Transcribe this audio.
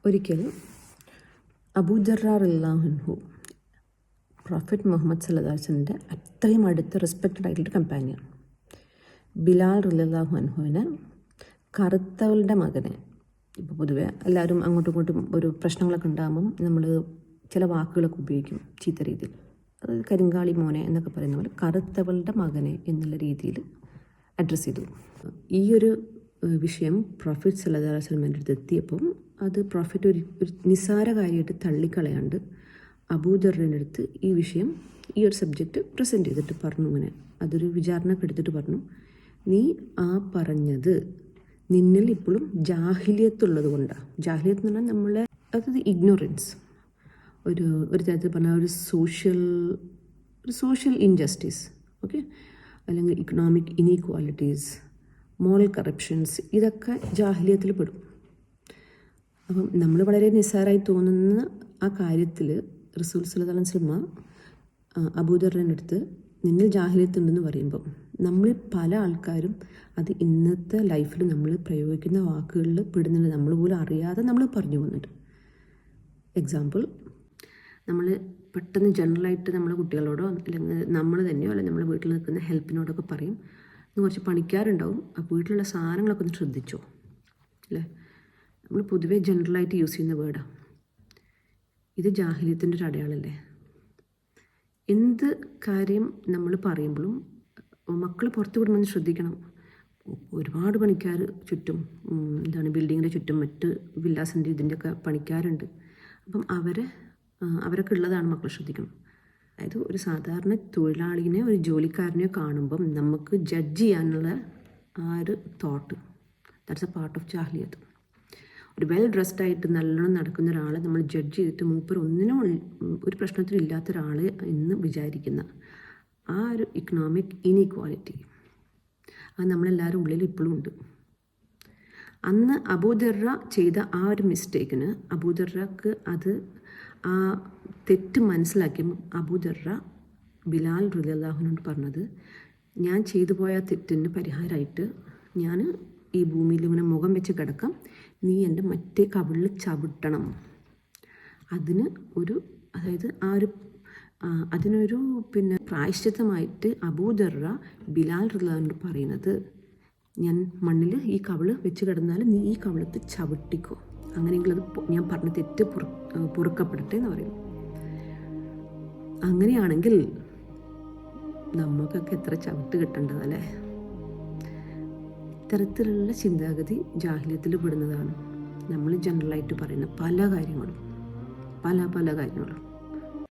ഒരിക്കൽ അബൂദർറ റളിയല്ലാഹു അൻഹു പ്രൊഫറ്റ് മുഹമ്മദ് സല്ലല്ലാഹു അലൈഹി വസല്ലമയുടെ അത്രയും അടുത്ത റെസ്പെക്റ്റഡ് ആയിട്ടുള്ള കമ്പാനിയൻ ബിലാൽ റളിയല്ലാഹു അൻഹുവിനെ കറുത്തവളുടെ മകനെ, ഇപ്പോൾ പൊതുവെ എല്ലാവരും അങ്ങോട്ടും ഇങ്ങോട്ടും ഒരു പ്രശ്നങ്ങളൊക്കെ ഉണ്ടാകുമ്പം നമ്മൾ ചില വാക്കുകളൊക്കെ ഉപയോഗിക്കും ചീത്ത രീതിയിൽ. അത് കരിങ്കാളി മോനെ എന്നൊക്കെ പറയുന്ന പോലെ കറുത്തവളുടെ മകനെ എന്നുള്ള രീതിയിൽ അഡ്രസ്സ് ചെയ്തു. ഈ ഒരു വിഷയം പ്രൊഫറ്റ് സല്ലല്ലാഹു അലൈഹി വസല്ലമയുടെ അടുത്ത് എത്തിയപ്പം അത് പ്രൊഫറ്റ് ഒരു നിസ്സാര കാര്യമായിട്ട് തള്ളിക്കളയാണ്ട് അബൂദറിൻ്റെ അടുത്ത് ഈ വിഷയം, ഈ ഒരു സബ്ജക്റ്റ് പ്രസൻറ്റ് ചെയ്തിട്ട് പറഞ്ഞു. ഇങ്ങനെ അതൊരു വിചാരണക്ക് എടുത്തിട്ട് പറഞ്ഞു, നീ ആ പറഞ്ഞത് നിന്നിൽ ഇപ്പോഴും ജാഹിലിയത്തുള്ളത് കൊണ്ടാണ്. ജാഹിലിയത്ത് എന്ന് പറഞ്ഞാൽ നമ്മളെ അതായത് ഇഗ്നോറൻസ്, ഒരു തരത്തിൽ പറഞ്ഞാൽ ഒരു സോഷ്യൽ ഇൻജസ്റ്റിസ്, ഓക്കെ, അല്ലെങ്കിൽ ഇക്കണോമിക് ഇനീക്വാലിറ്റീസ്, മോറൽ കറപ്ഷൻസ്, ഇതൊക്കെ ജാഹിലിയത്തിൽ പെടും. അപ്പം നമ്മൾ വളരെ നിസ്സാരമായി തോന്നുന്ന ആ കാര്യത്തിൽ റസൂൽ സല്ലല്ലാഹു അലൈഹി വസല്ലം അബൂദറിൻ്റെ അടുത്ത് നിന്നിൽ ജാഹിലിയത്തുണ്ടെന്ന് പറയുമ്പം നമ്മൾ പല ആൾക്കാരും അത് ഇന്നത്തെ ലൈഫിൽ നമ്മൾ പ്രയോഗിക്കുന്ന വാക്കുകളിൽ പെടുന്നുണ്ട്. നമ്മൾ പോലും അറിയാതെ നമ്മൾ പറഞ്ഞു പോകുന്നുണ്ട്. എക്സാമ്പിൾ, നമ്മൾ പെട്ടെന്ന് ജനറലായിട്ട് നമ്മുടെ കുട്ടികളോടോ അല്ലെങ്കിൽ നമ്മൾ തന്നെയോ അല്ലെങ്കിൽ നമ്മുടെ വീട്ടിൽ നിൽക്കുന്ന ഹെൽപ്പിനോടൊക്കെ പറയും, കുറച്ച് പണിക്കാരുണ്ടാവും, ആ വീട്ടിലുള്ള സാധനങ്ങളൊക്കെ ഒന്ന് ശ്രദ്ധിച്ചോ, അല്ലേ? നമ്മൾ പൊതുവേ ജനറലായിട്ട് യൂസ് ചെയ്യുന്ന വേർഡാണ്. ഇത് ജാഹിലിയത്തിൻ്റെ ഒരു അടയാളമല്ലേ? എന്ത് കാര്യം നമ്മൾ പറയുമ്പോഴും മക്കൾ പുറത്ത് വിടുമ്പോൾ ശ്രദ്ധിക്കണം. ഒരുപാട് പണിക്കാർ ചുറ്റും, ബിൽഡിങ്ങിൻ്റെ ചുറ്റും മറ്റ് വില്ലാസിൻ്റെ ഇതിൻ്റെയൊക്കെ പണിക്കാരുണ്ട്. അപ്പം അവരൊക്കെ ഉള്ളതാണ് മക്കൾ ശ്രദ്ധിക്കണം. അതായത് ഒരു സാധാരണ തൊഴിലാളിനെ, ഒരു ജോലിക്കാരനെയോ കാണുമ്പം നമുക്ക് ജഡ്ജ് ചെയ്യാനുള്ള ആ ഒരു thought, that's a part of ജാഹിലിയത്ത്. ഒരു വെൽ ഡ്രസ്ഡ് ആയിട്ട് നല്ലോണം നടക്കുന്ന ഒരാളെ നമ്മൾ ജഡ്ജ് ചെയ്തിട്ട് മൂപ്പർ ഒന്നിനും ഒരു പ്രശ്നത്തിനും ഇല്ലാത്ത ഒരാൾ എന്ന് വിചാരിക്കുന്ന ആ ഒരു ഇക്കണോമിക് ഇനീക്വാലിറ്റി, അത് നമ്മളെല്ലാവരും ഉള്ളിൽ ഇപ്പോഴും ഉണ്ട്. അന്ന് അബൂദർറ ചെയ്ത ആ ഒരു മിസ്റ്റേക്കിന് അബൂദർറക്ക് ആ തെറ്റ് മനസ്സിലാക്കിയപ്പോൾ അബൂദർറ ബിലാൽ റളിയല്ലാഹു അൻഹുവിനോട് പറഞ്ഞത്, ഞാൻ ചെയ്തു പോയ തെറ്റിന് പരിഹാരമായിട്ട് ഞാൻ ഈ ഭൂമിയിൽ ഇങ്ങനെ മുഖം വെച്ച് കിടക്കാം, നീ എൻ്റെ മറ്റേ കവിളിൽ ചവിട്ടണം. അതിനൊരു പ്രായശ്ചിത്തമായിട്ട് അബൂദർറ ബിലാൽ റളിയല്ലാഹു അൻഹു പറയുന്നത്, ഞാൻ മണ്ണിൽ ഈ കവിള് വെച്ച് കിടന്നാൽ നീ ഈ കവിളത്ത് ചവിട്ടിക്കോ, അങ്ങനെയെങ്കിൽ അത് ഞാൻ പറഞ്ഞ തെറ്റ് പൊറുക്കപ്പെടട്ടെ എന്ന് പറയുന്നു. അങ്ങനെയാണെങ്കിൽ നമുക്കൊക്കെ എത്ര ചവിട്ട് കിട്ടേണ്ടതല്ലേ? ഇത്തരത്തിലുള്ള ചിന്താഗതി ജാഹിലിയത്തിൽ പെടുന്നതാണ് നമ്മൾ ജനറലായിട്ട് പറയുന്ന പല കാര്യങ്ങളും.